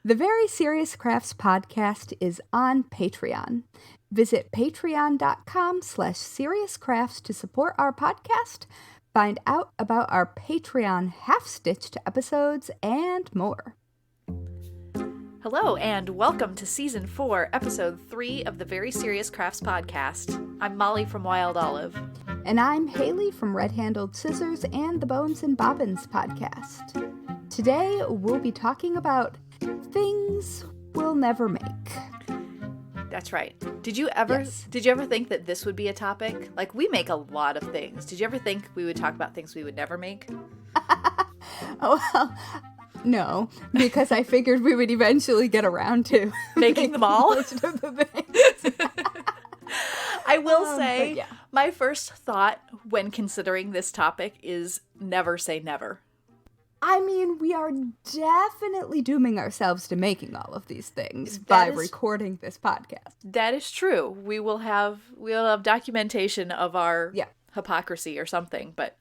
The Very Serious Crafts podcast is on Patreon. Visit patreon.com/seriouscrafts to support our podcast, find out about our Patreon half-stitched episodes, and more. Hello, and welcome to Season 4, Episode 3 of the Very Serious Crafts podcast. I'm Mollie from Wild Olive. And I'm Haley from Red Handled Scissors and the Bones and Bobbins podcast. Today, we'll be talking about things we'll never make. That's right. Did you ever think that this would be a topic? Like, we make a lot of things. Did you ever think we would talk about things we would never make? Oh, well, no, because I figured we would eventually get around to making them all. Most of the things. I will say, yeah. My first thought when considering this topic is never say never. I mean, we are definitely dooming ourselves to making all of these things by recording this podcast. That is true. We'll have documentation of our hypocrisy or something. But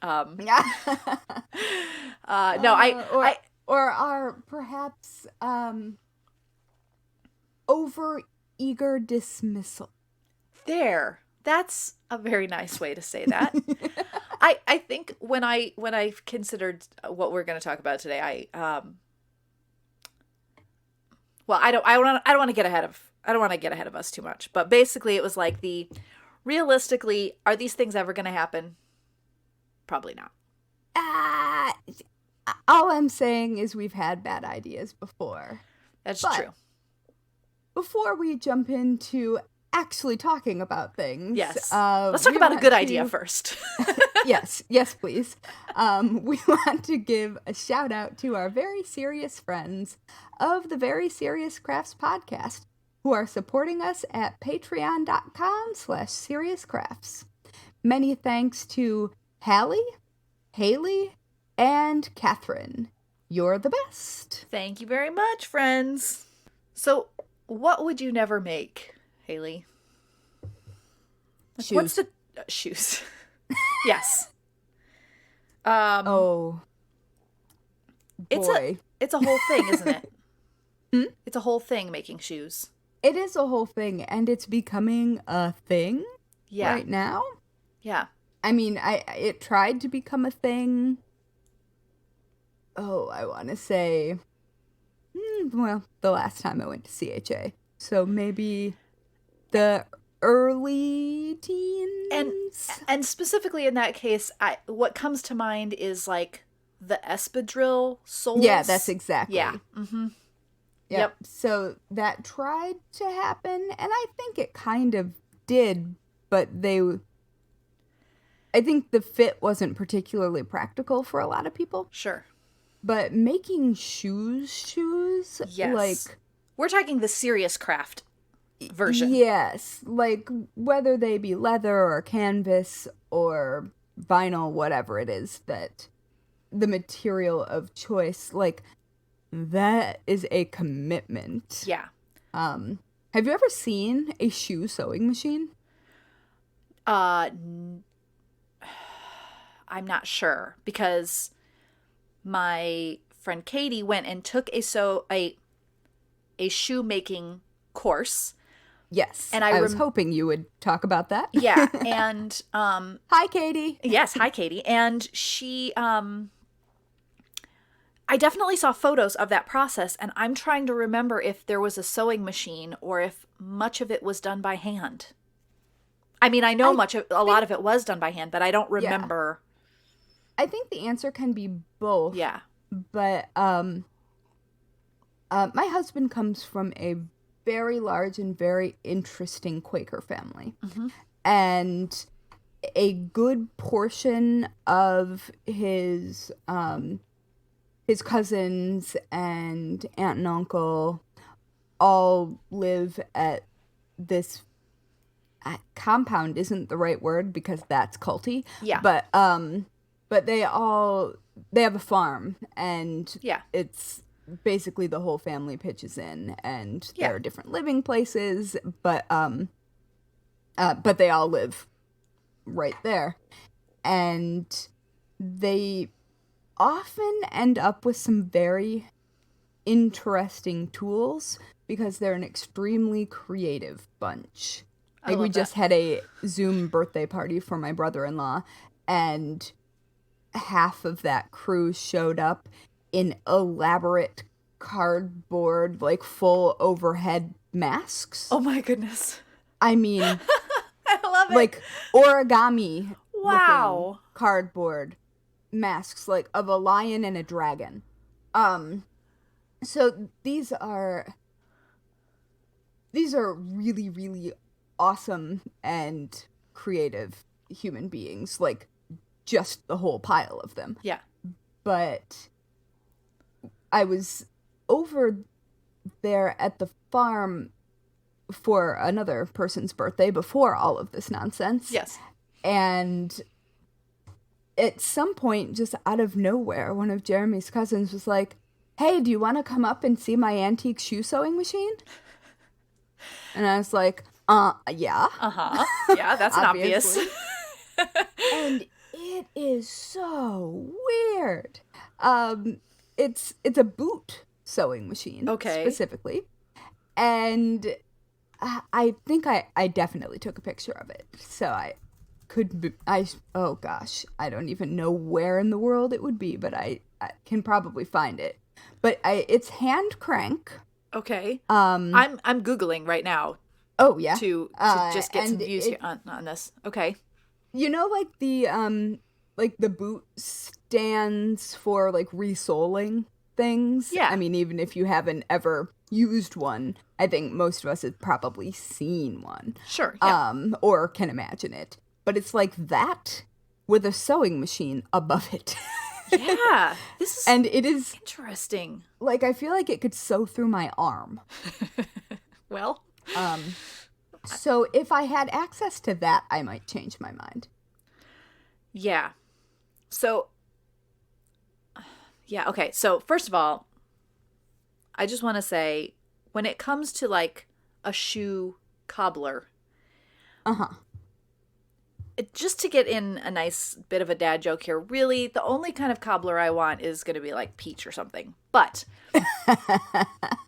or our perhaps over eager dismissal. There. That's a very nice way to say that. I think when I've considered what we're going to talk about today, I don't want to get ahead of us too much. But basically, it was like realistically, are these things ever going to happen? Probably not. All I'm saying is we've had bad ideas before. That's true. Before we jump into actually talking about things. Yes. Let's talk about a good idea first. Yes, please. We want to give a shout out to our very serious friends of the Very Serious Crafts podcast who are supporting us at patreon.com/seriouscrafts. Many thanks to Hallie, Haley, and Catherine. You're the best. Thank you very much, friends. So, what would you never make, Haley? Shoes. What's the shoes? Yes. Oh. Boy. It's a whole thing, isn't it? Hmm? It's a whole thing making shoes. It is a whole thing, and it's becoming a thing right now. Yeah. I mean, it tried to become a thing. Oh, I want to say, the last time I went to CHA. So maybe the early teens. And specifically in that case, what comes to mind is like the espadrille soles. Yeah, that's exactly. Yeah. Mm-hmm. Yep. So that tried to happen, and I think it kind of did, but I think the fit wasn't particularly practical for a lot of people. Sure. But making shoes, yes. Like, we're talking the serious craft version. Yes, like whether they be leather or canvas or vinyl, whatever it is that the material of choice, like that is a commitment. Yeah. Have you ever seen a shoe sewing machine? I'm not sure because my friend Katie went and took a shoemaking course. Yes, and I was hoping you would talk about that. Yeah, and hi, Katie. Yes, hi, Katie. And she, I definitely saw photos of that process, and I'm trying to remember if there was a sewing machine or if much of it was done by hand. I mean, I know a lot of it was done by hand, but I don't remember. Yeah. I think the answer can be both. Yeah. But my husband comes from a very large and very interesting Quaker family. Mm-hmm. And a good portion of his cousins and aunt and uncle all live at this compound isn't the right word because that's culty. Yeah. But they have a farm, and it's basically the whole family pitches in, and there are different living places, but they all live right there, and they often end up with some very interesting tools because they're an extremely creative bunch. Like, we just had a Zoom birthday party for my brother-in-law, and half of that crew showed up in elaborate cardboard, like, full overhead masks. Oh my goodness. I mean, I love it. Like origami wow cardboard masks, like, of a lion and a dragon. So these are really, really awesome and creative human beings, like, just the whole pile of them. Yeah. But I was over there at the farm for another person's birthday before all of this nonsense. Yes. And at some point, just out of nowhere, one of Jeremy's cousins was like, "Hey, do you want to come up and see my antique shoe sewing machine?" And I was like, yeah. Uh-huh. Yeah, that's an obvious. And it is so weird. It's a boot sewing machine, specifically. And I think I definitely took a picture of it. So oh gosh, I don't even know where in the world it would be, but I can probably find it. But it's hand crank. Okay. I'm Googling right now. Oh yeah. To just get some views here on this. Okay. You know, like the boot stands for, like, resoling things? Yeah. I mean, even if you haven't ever used one, I think most of us have probably seen one. Sure. Yeah. Or can imagine it. But it's like that with a sewing machine above it. Yeah. And it is interesting. Like, I feel like it could sew through my arm. Well. So if I had access to that, I might change my mind. Yeah. So, yeah, okay. So, first of all, I just want to say, when it comes to, like, a shoe cobbler, just to get in a nice bit of a dad joke here, really, the only kind of cobbler I want is going to be like Peach or something. But,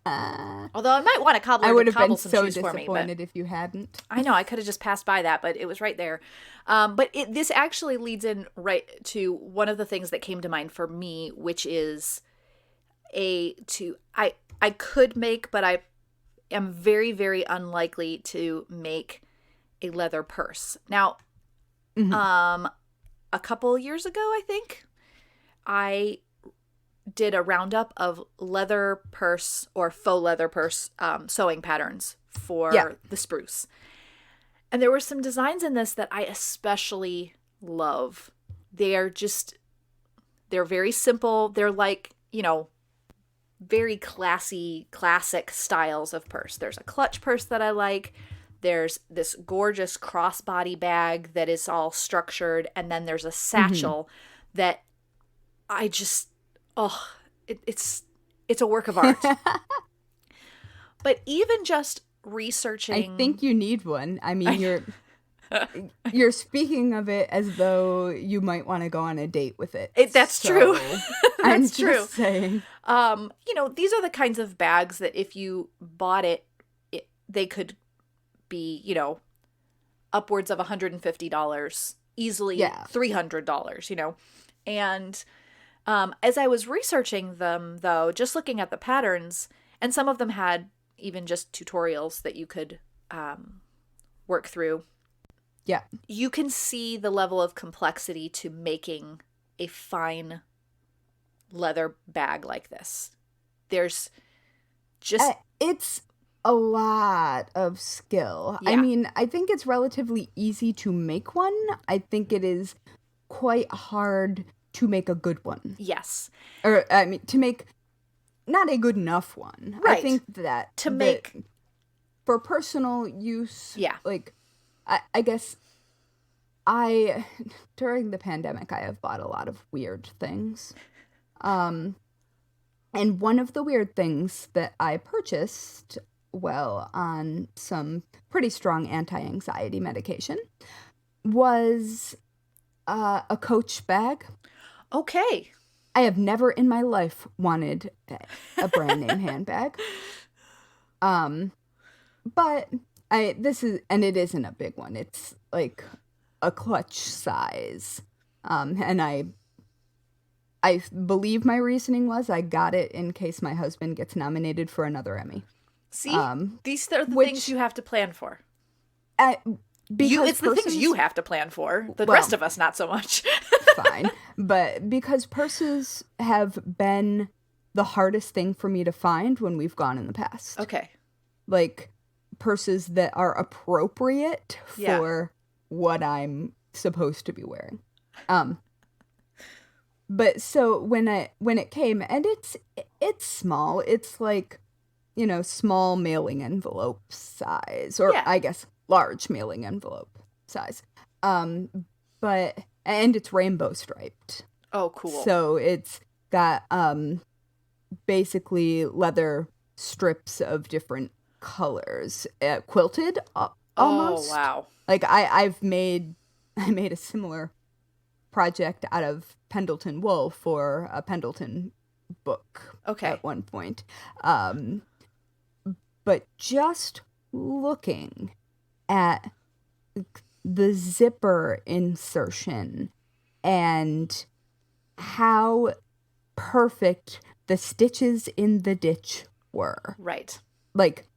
although I might want a cobbler to cobble some shoes for me. I would have been so disappointed if you hadn't. I know, I could have just passed by that, but it was right there. But this actually leads in right to one of the things that came to mind for me, which is I could make, but I am very, very unlikely to make a leather purse. Now, a couple years ago, I think, I did a roundup of leather purse or faux leather purse sewing patterns for the spruce. And there were some designs in this that I especially love. They're very simple. They're like, very classy, classic styles of purse. There's a clutch purse that I like. There's this gorgeous crossbody bag that is all structured. And then there's a satchel that I just, it's a work of art. But even just researching. I think you need one. I mean, you're speaking of it as though you might want to go on a date with it. That's true. That's true. Just saying. These are the kinds of bags that if you bought they could be, upwards of $150, easily $300, And as I was researching them, though, just looking at the patterns, and some of them had even just tutorials that you could work through. Yeah. You can see the level of complexity to making a fine leather bag like this. There's just... it's a lot of skill. Yeah. I mean, I think it's relatively easy to make one. I think it is quite hard to make a good one. Yes. Or, I mean, to make not a good enough one. Right. I think that... For personal use... Yeah. Like, I guess... during the pandemic, I have bought a lot of weird things. And one of the weird things that I purchased, on some pretty strong anti-anxiety medication, was a Coach bag. Okay. I have never in my life wanted a brand name handbag. But it isn't a big one. It's like a clutch size. And I believe my reasoning was I got it in case my husband gets nominated for another Emmy. See, these are the things you have to plan for. It's the things you have to plan for. The rest of us, not so much. Fine. But because purses have been the hardest thing for me to find when we've gone in the past. Okay. Like purses that are appropriate for what I'm supposed to be wearing. But so when it came, and it's small, it's like, small mailing envelope size, or I guess large mailing envelope size. But it's rainbow striped. Oh, cool. So it's got basically leather strips of different colors, quilted almost. Oh, wow. Like I made a similar project out of Pendleton wool for a Pendleton book at one point. But just looking at the zipper insertion and how perfect the stitches in the ditch were. Right. Like,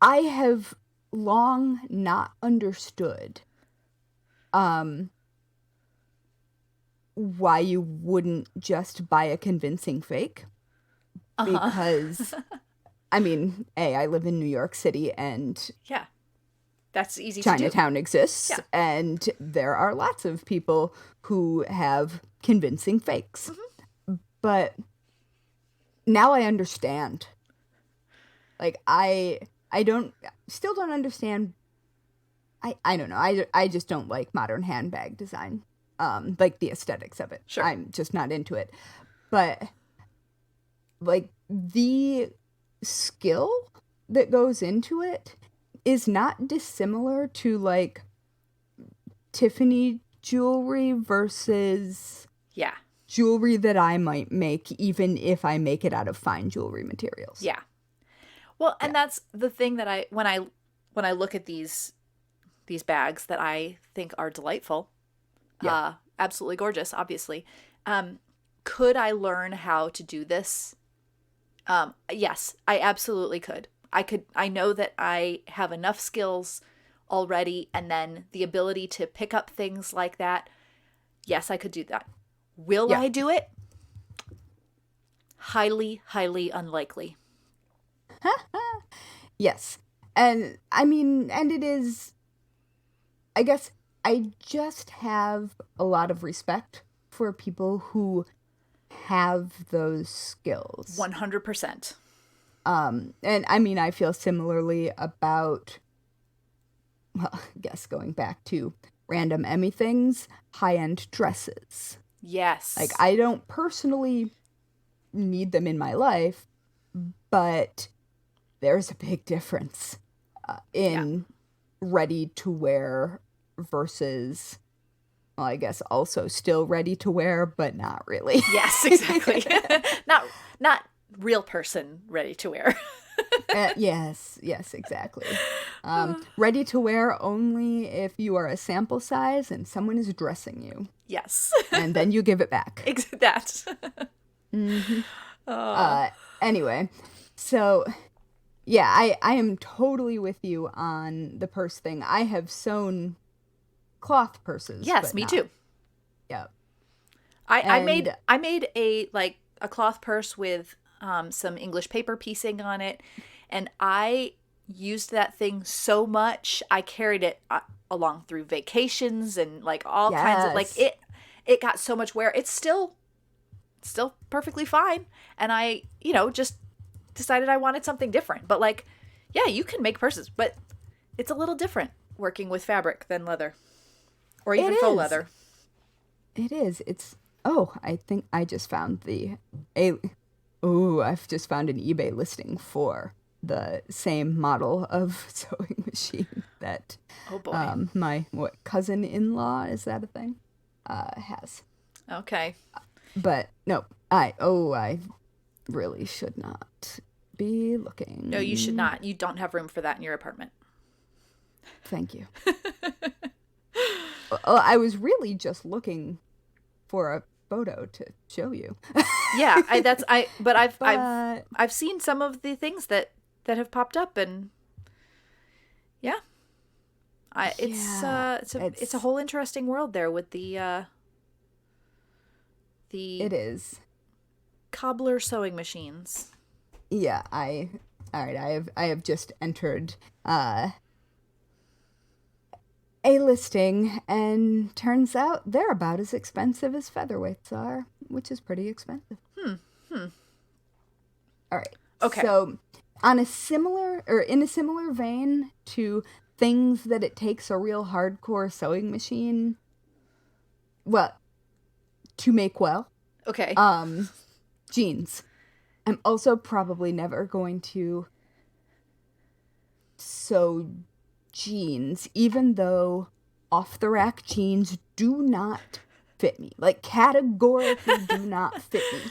I have long not understood why you wouldn't just buy a convincing fake. Because, I mean, I live in New York City and... Yeah. That's easy Chinatown to do. Chinatown exists, and there are lots of people who have convincing fakes. Mm-hmm. But now I understand. Like, I still don't understand. I don't know. I just don't like modern handbag design. Like the aesthetics of it. Sure. I'm just not into it. But like the skill that goes into it is not dissimilar to like Tiffany jewelry versus jewelry that I might make, even if I make it out of fine jewelry materials. Yeah. Well, and that's the thing that when I look at these bags that I think are delightful, absolutely gorgeous, obviously. Could I learn how to do this? Yes, I absolutely could. I know that I have enough skills already, and then the ability to pick up things like that. Yes, I could do that. Will I do it? Highly, highly unlikely. Yes. And I mean, and it is, I guess I just have a lot of respect for people who have those skills. 100%. And I mean, I feel similarly about, well, I guess going back to random Emmy things, high-end dresses. Yes. Like, I don't personally need them in my life, but there's a big difference in ready-to-wear versus, well, I guess also still ready-to-wear, but not really. Yes, exactly. Not real person ready to wear. Yes, exactly. Ready to wear only if you are a sample size and someone is dressing you. Yes. And then you give it back. That. Mm-hmm. Anyway, so yeah, I am totally with you on the purse thing. I have sewn cloth purses. Yes, me too. Yeah. I made a cloth purse with some English paper piecing on it, and I used that thing so much. I carried it along through vacations and like all kinds of it got so much wear. It's still perfectly fine, and I just decided I wanted something different. But like, yeah, you can make purses, but it's a little different working with fabric than leather, or even faux leather. It is. It's I think I just found I've just found an eBay listing for the same model of sewing machine that my cousin-in-law, is that a thing, has. Okay. But no, I really should not be looking. No, you should not. You don't have room for that in your apartment. Thank you. Well, I was really just looking for a photo to show you. Yeah, I've seen some of the things that have popped up, and yeah, it's a whole interesting world there with the it is cobbler sewing machines. Yeah, I have just entered a listing, and turns out they're about as expensive as featherweights are, which is pretty expensive. All right. Okay. So, in a similar vein to things that it takes a real hardcore sewing machine, to make well. Okay. Jeans. I'm also probably never going to sew jeans, even though off-the-rack jeans do not fit me. Like, categorically do not fit me.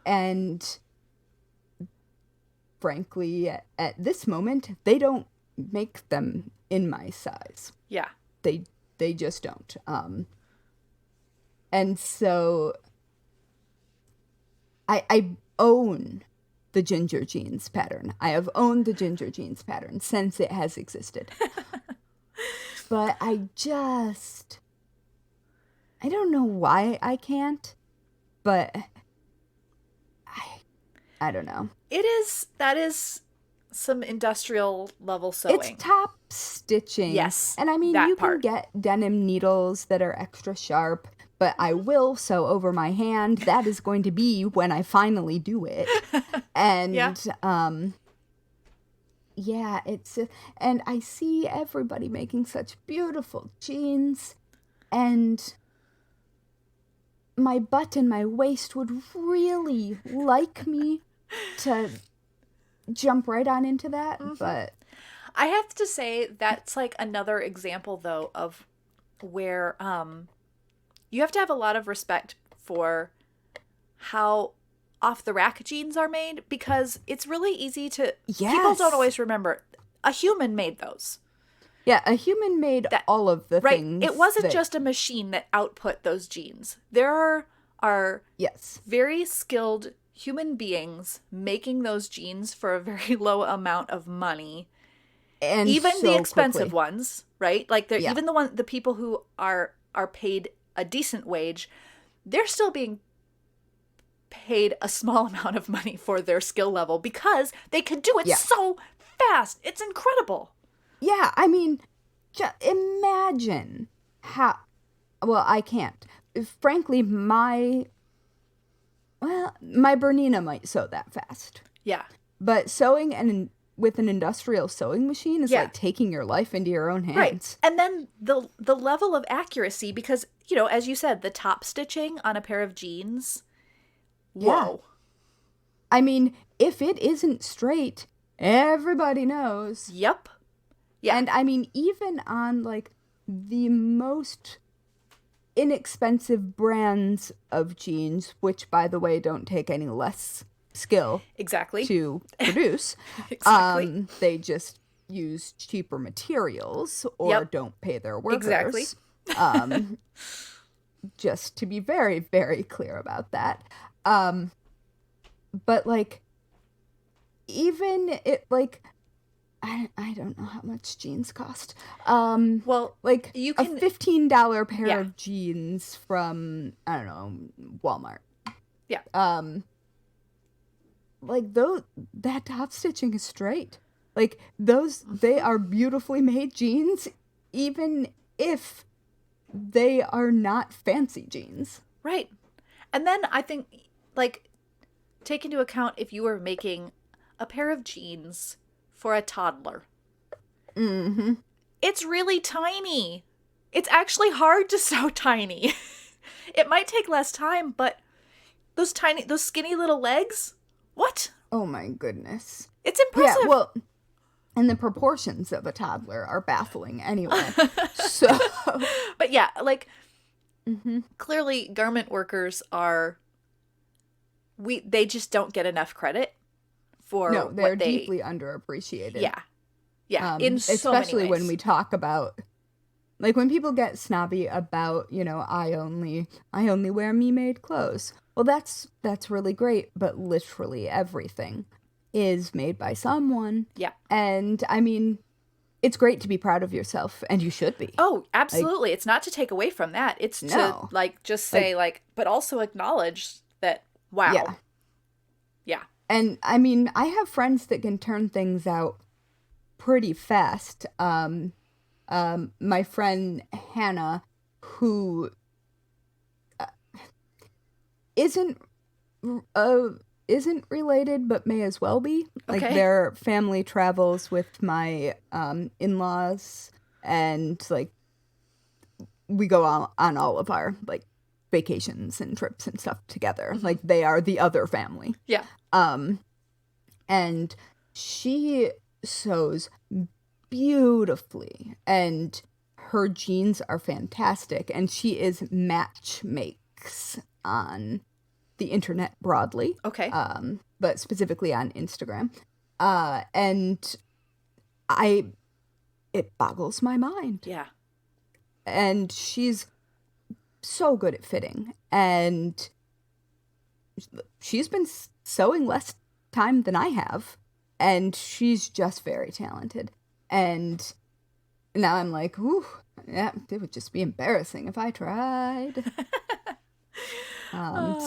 And frankly, at this moment, they don't make them in my size. Yeah. They just don't. And so I own the ginger jeans pattern. I have owned the ginger jeans pattern since it has existed. But I don't know why I can't, but I don't know. That is some industrial level sewing. It's top stitching. Yes. And I mean, you can get denim needles that are extra sharp, but I will sew over my hand. That is going to be when I finally do it. And yeah, and I see everybody making such beautiful jeans, and my butt and my waist would really like me to jump right on into that, but I have to say that's like another example though of where you have to have a lot of respect for how off the rack jeans are made, because it's really easy to people don't always remember a human made those. Yeah, a human made all of the things. It wasn't just a machine that output those jeans. There are very skilled human beings making those jeans for a very low amount of money, and even so the expensive ones, right? Like they're even the people who are paid a decent wage, they're still being paid a small amount of money for their skill level because they can do it so fast. It's incredible. Yeah, I mean, just imagine how. Well, I can't. Frankly, my Bernina might sew that fast. Yeah. But sewing with an industrial sewing machine is like taking your life into your own hands. Right. And then the level of accuracy, because, as you said, the top stitching on a pair of jeans. Whoa. I mean, if it isn't straight, everybody knows. Yep. Yeah. And I mean, even on like the most inexpensive brands of jeans, which by the way don't take any less skill to produce, they just use cheaper materials or don't pay their workers. Just to be very, very clear about that. But like, even it like, I don't know how much jeans cost. Like you can a $15 pair of jeans from, I don't know, Walmart. Yeah. Like that top stitching is straight. Like they are beautifully made jeans, even if they are not fancy jeans. Right. And then I think, like, take into account if you were making a pair of jeans for a toddler. Mm-hmm. It's really tiny. It's actually hard to sew tiny. It might take less time, but those skinny little legs, what? Oh my goodness. It's impressive. Yeah, well, and the proportions of a toddler are baffling anyway. So, but yeah, like, clearly garment workers they just don't get enough credit for no, they're what they deeply underappreciated. Yeah, in so especially many ways. when we talk about, like, when people get snobby about, I only wear me-made clothes. Well, that's really great, but literally everything is made by someone. Yeah. And I mean, it's great to be proud of yourself, and you should be. Oh, absolutely. It's not to take away from that. It's to just say but also acknowledge that, wow. Yeah. Yeah. And I mean, I have friends that can turn things out pretty fast. My friend Hannah, who isn't related but may as well be. Like, their family travels with my in-laws, and like we go on all of our like vacations and trips and stuff together. Like, they are the other family. Yeah. And she sews beautifully, and her jeans are fantastic, and she is match makes on the internet broadly. Okay. But specifically on Instagram. And it boggles my mind. Yeah. And she's so good at fitting, and she's been sewing less time than I have, and she's just very talented. And now I'm like, ooh, yeah, it would just be embarrassing if I tried.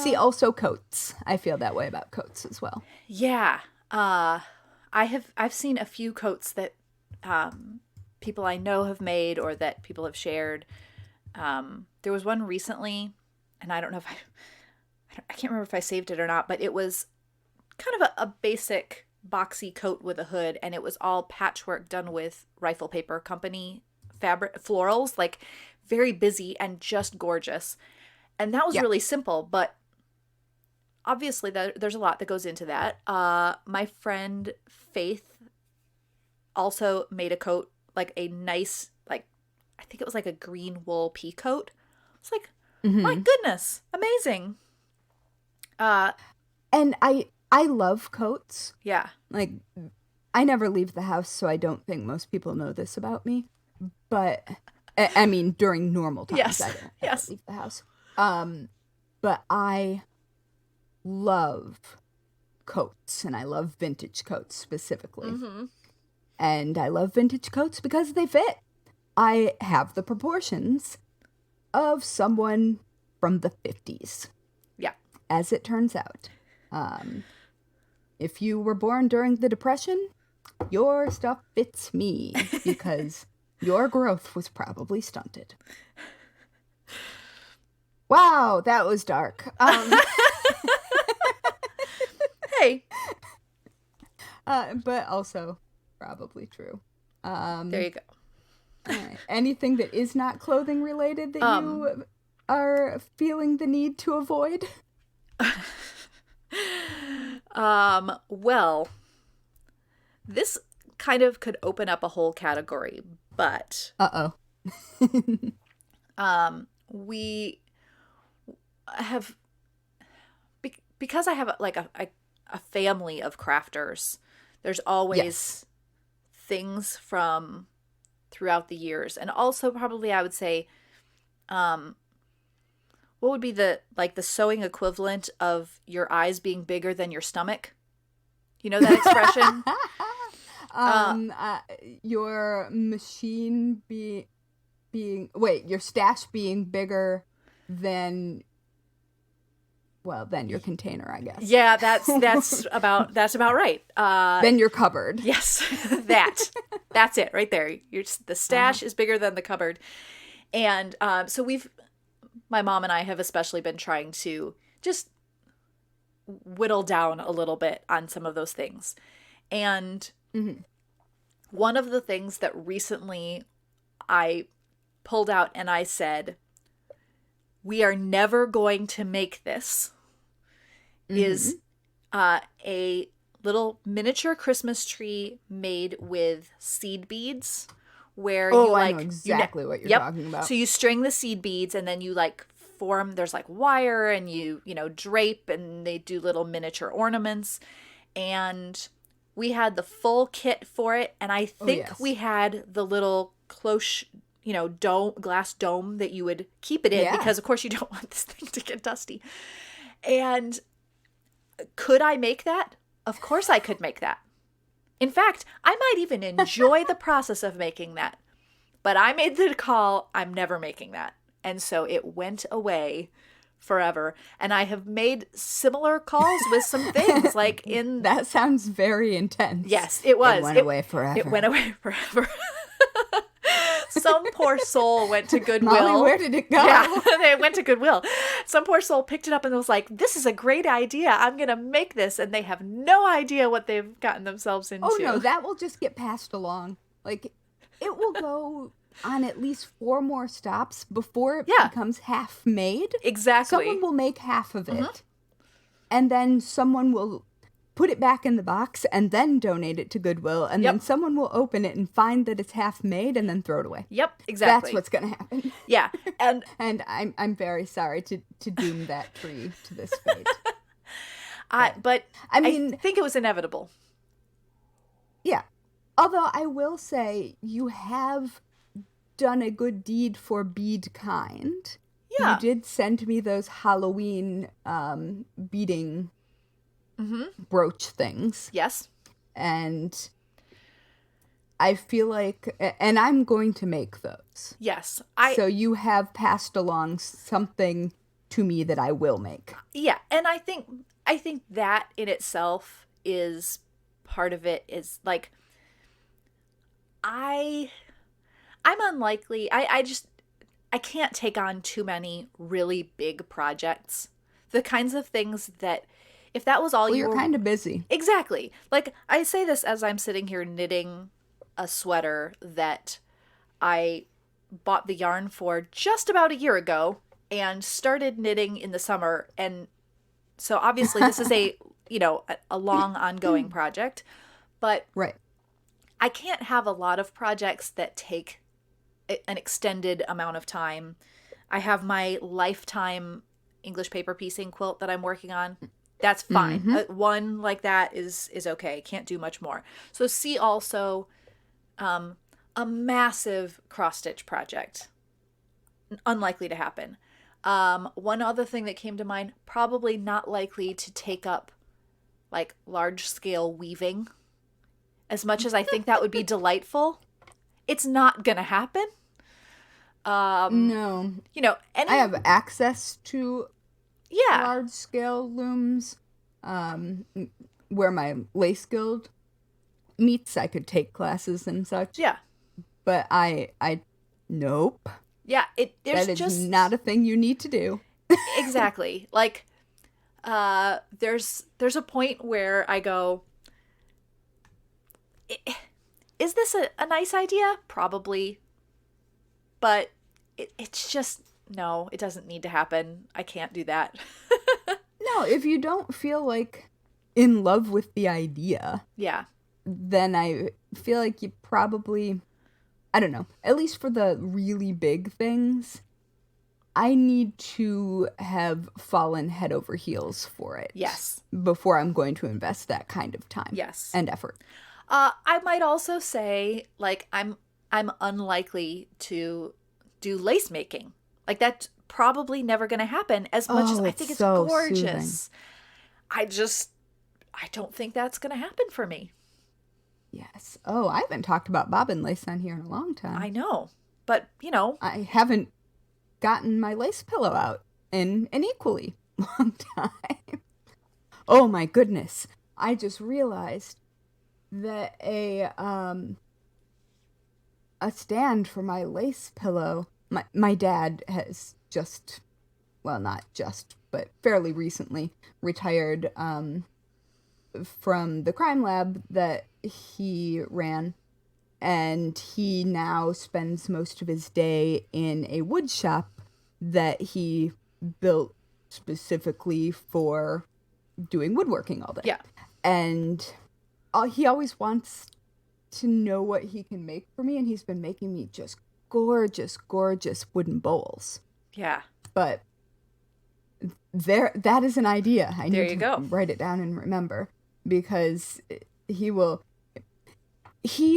See, also coats. I feel that way about coats as well. Yeah. I've seen a few coats that people I know have made or that people have shared. There was one recently, and I don't know if I can't remember if I saved it or not, but it was kind of a basic boxy coat with a hood, and it was all patchwork done with Rifle Paper Company fabric florals, like very busy and just gorgeous. And that was really simple, but obviously there's a lot that goes into that. My friend Faith also made a coat, like a nice, like, I think it was like a green wool pea coat. It's like, my goodness, amazing. And I love coats. Yeah. Like, I never leave the house, so I don't think most people know this about me. But, I mean, during normal times, I don't leave the house. But I love coats, and I love vintage coats specifically. And I love vintage coats because they fit. I have the proportions of someone from the 50s. Yeah. As it turns out. If you were born during the Depression, your stuff fits me because your growth was probably stunted. Wow, that was dark. Hey. But also probably true. There you go. All right. Anything that is not clothing related that you are feeling the need to avoid? Well, this kind of could open up a whole category, but we have because I have like a family of crafters. There's always things from throughout the years, and also probably I would say, what would be the sewing equivalent of your eyes being bigger than your stomach? You know that expression? Your machine your stash being bigger than your container, I guess. Yeah, that's about right. Then your cupboard. Yes, that's it right there. The stash is bigger than the cupboard, and so my mom and I have especially been trying to just whittle down a little bit on some of those things. And one of the things that recently I pulled out and I said, we are never going to make this, is a little miniature Christmas tree made with seed beads where you like... Oh, I know exactly what you're talking about. So you string the seed beads and then you like form, there's like wire and you drape and they do little miniature ornaments. And we had the full kit for it. And I think we had the little cloche, glass dome that you would keep it in because of course you don't want this thing to get dusty. And could I make that? Of course I could make that. In fact, I might even enjoy the process of making that. But I made the call, I'm never making that. And so it went away forever. And I have made similar calls with some things like in... That sounds very intense. Yes, it was. It went away forever. It went away forever. Some poor soul went to Goodwill. Mollie, where did it go? Yeah, they went to Goodwill. Some poor soul picked it up and was like, this is a great idea. I'm going to make this. And they have no idea what they've gotten themselves into. Oh, no, that will just get passed along. Like, it will go on at least 4 more stops before it becomes half made. Exactly. Someone will make half of it. And then someone will put it back in the box and then donate it to Goodwill. And then someone will open it and find that it's half made and then throw it away. Yep, exactly. That's what's going to happen. Yeah. And I'm very sorry to doom that tree to this fate. But I mean, I think it was inevitable. Yeah. Although I will say you have done a good deed for bead kind. Yeah. You did send me those Halloween beading brooch things. Yes. And I feel like, and I'm going to make those. Yes. So you have passed along something to me that I will make. Yeah. And I think that in itself is part of it, is like, I'm unlikely. I can't take on too many really big projects. The kinds of things that, if that was all you're kind of busy. Exactly. Like, I say this as I'm sitting here knitting a sweater that I bought the yarn for just about a year ago and started knitting in the summer. And so obviously this is a long ongoing project, but right. I can't have a lot of projects that take an extended amount of time. I have my lifetime English paper piecing quilt that I'm working on. That's fine. One like that is okay. Can't do much more. So see also a massive cross-stitch project. Unlikely to happen. One other thing that came to mind, probably not likely to take up like large-scale weaving. As much as I think that would be delightful, it's not going to happen. No. I have access to large-scale looms where my lace guild meets. I could take classes and such. Yeah. But nope. Yeah, that is just not a thing you need to do. Exactly. Like, there's a point where I go, is this a nice idea? Probably. But it's just, no, it doesn't need to happen. I can't do that. No, if you don't feel like in love with the idea, then I feel like you probably, I don't know, at least for the really big things, I need to have fallen head over heels for it. Yes. Before I'm going to invest that kind of time. Yes. And effort. I might also say, like, I'm unlikely to do lace making. Like, that's probably never going to happen, as much as I think it's so gorgeous. Soothing. I don't think that's going to happen for me. Yes. Oh, I haven't talked about bobbin lace on here in a long time. I know. But, I haven't gotten my lace pillow out in an equally long time. Oh my goodness. I just realized that a stand for my lace pillow, my dad has not just, but fairly recently retired from the crime lab that he ran, and he now spends most of his day in a wood shop that he built specifically for doing woodworking all day. Yeah. And he always wants to know what he can make for me, and he's been making me just gorgeous wooden bowls. Yeah. But that is an idea. I there need you to go. write it down and remember, because he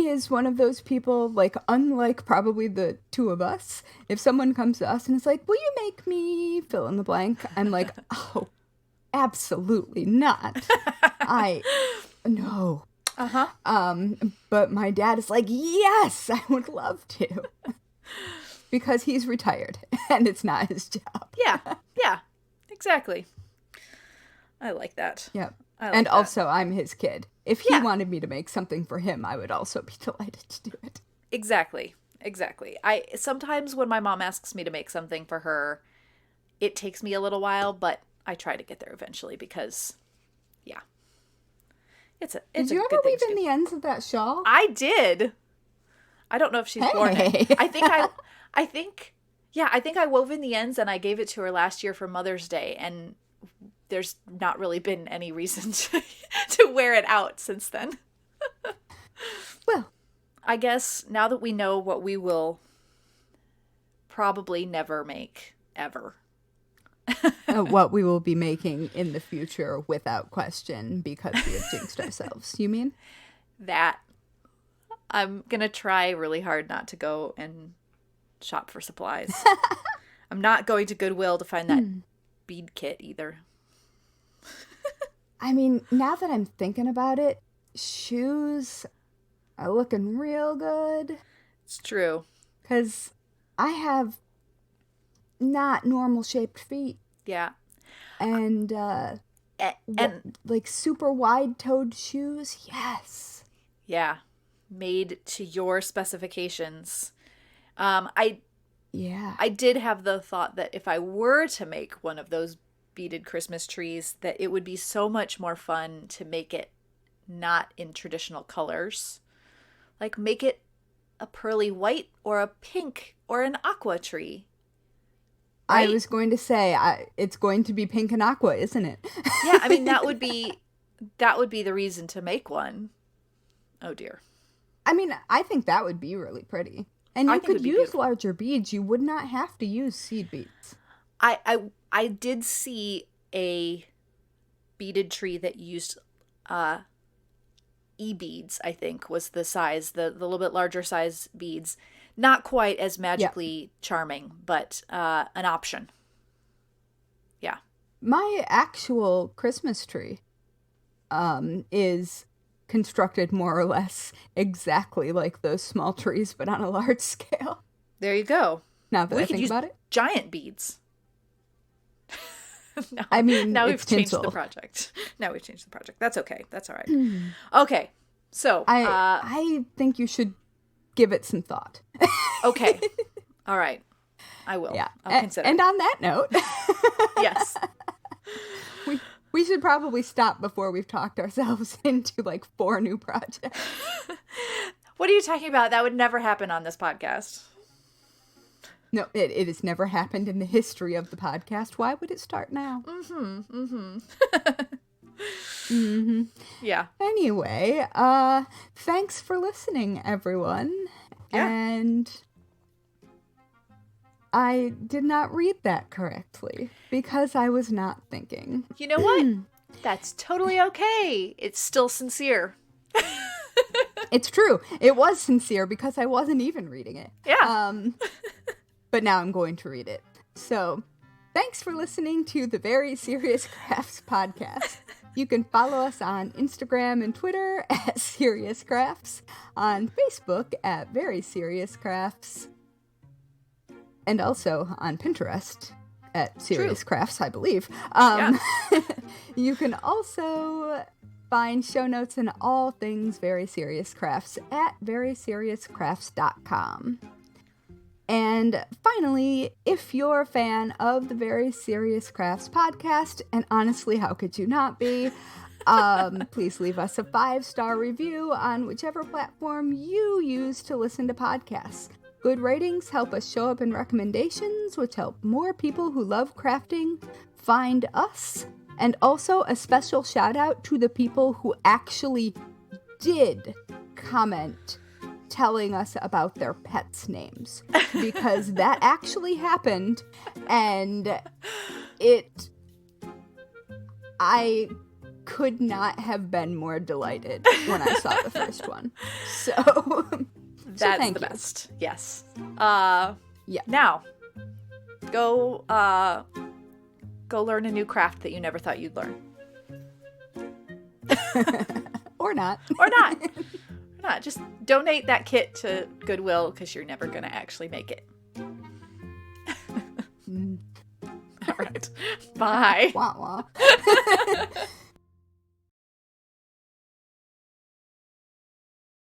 is one of those people, like, unlike probably the two of us, if someone comes to us and is like, will you make me fill in the blank? I'm like, oh, absolutely not. No. Uh-huh. But my dad is like, yes, I would love to. Because he's retired and it's not his job. Yeah, exactly. I like that. Yep. And also, I'm his kid. If he wanted me to make something for him, I would also be delighted to do it. Exactly. Sometimes when my mom asks me to make something for her, it takes me a little while, but I try to get there eventually because, yeah. Did you ever weave in the ends of that shawl? I did. I don't know if she's worn it. I think I wove in the ends and I gave it to her last year for Mother's Day, and there's not really been any reason to wear it out since then. Well, I guess now that we know what we will probably never make ever. What we will be making in the future without question, because we have jinxed ourselves. You mean? That. I'm going to try really hard not to go and shop for supplies. I'm not going to Goodwill to find that bead kit either. I mean, now that I'm thinking about it, shoes are looking real good. It's true. Because I have not normal shaped feet. Yeah. And, like super wide toed shoes. Yes. Yeah. Made to your specifications. I did have the thought that if I were to make one of those beaded Christmas trees, that it would be so much more fun to make it not in traditional colors. Like, make it a pearly white or a pink or an aqua tree. Right? I was going to say, it's going to be pink and aqua, isn't it? Yeah, I mean, that would be the reason to make one. Oh dear. I mean, I think that would be really pretty. And you could use larger beads. You would not have to use seed beads. I did see a beaded tree that used e-beads, I think, was the size, the little bit larger size beads. Not quite as magically charming, but an option. Yeah. My actual Christmas tree is constructed more or less exactly like those small trees, but on a large scale. There you go. Now that I think about it. Giant beads. Now we've changed the project. That's okay. That's all right. Okay. So I think you should give it some thought. Okay. All right. I will. Yeah. I'll consider. And on that note, yes. We should probably stop before we've talked ourselves into like 4 new projects. What are you talking about? That would never happen on this podcast. No, it has never happened in the history of the podcast. Why would it start now? Yeah. Anyway, thanks for listening, everyone. Yeah. And I did not read that correctly because I was not thinking. You know what? That's totally okay. It's still sincere. It's true. It was sincere because I wasn't even reading it. Yeah. But now I'm going to read it. So, thanks for listening to the Very Serious Crafts podcast. You can follow us on Instagram and Twitter at Serious Crafts, on Facebook at Very Serious Crafts, and also on Pinterest at Serious Crafts, I believe. You can also find show notes and all things Very Serious Crafts at veryseriouscrafts.com. And finally, if you're a fan of the Very Serious Crafts podcast, and honestly, how could you not be, please leave us a 5-star review on whichever platform you use to listen to podcasts. Good ratings help us show up in recommendations, which help more people who love crafting find us. And also a special shout out to the people who actually did comment telling us about their pets' names, because that actually happened, and I could not have been more delighted when I saw the first one. So that's the best. Yes. Yeah. Now, go learn a new craft that you never thought you'd learn. Or not. Or not. Just donate that kit to Goodwill, because you're never going to actually make it. All right. Bye. Wah, wah.